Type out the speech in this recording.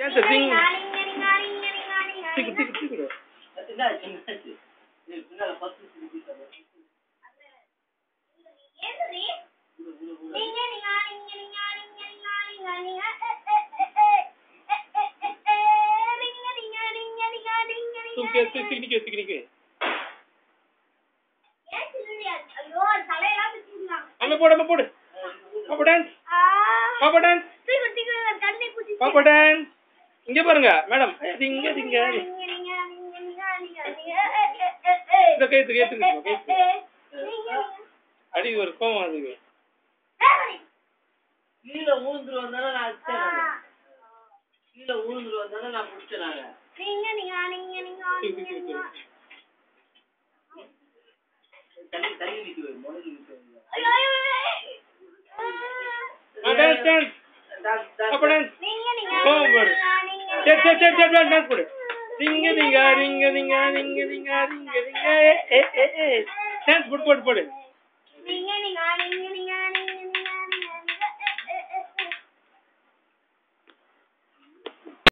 dance Singh டிக்கு டிக்கு டிக்கு இது பின்னால 10 சிங்கிட்டாங்க ஏதுரி நீங்க சிக்னிக்கு ஐயோ தலையெல்லாம் பிச்சிடலாம் அங்க போடு பாப்பா டான்ஸ் பாப்பா டான்ஸ் இங்க பாருங்க மேடம் இங்க இந்த கேத்து அடி ஒரு கோவம் அதுக்கு கீழ ஊந்துரு வந்தானே நான் அடிச்சேன் நான் புடிச்சேன் தள்ளி நிக்குது மொளகி நிக்குது டான்ஸ் பாப்பா டான்ஸ் கோவம் வரு சரி டான்ஸ் போடு ரிங்க டான்ஸ் போடு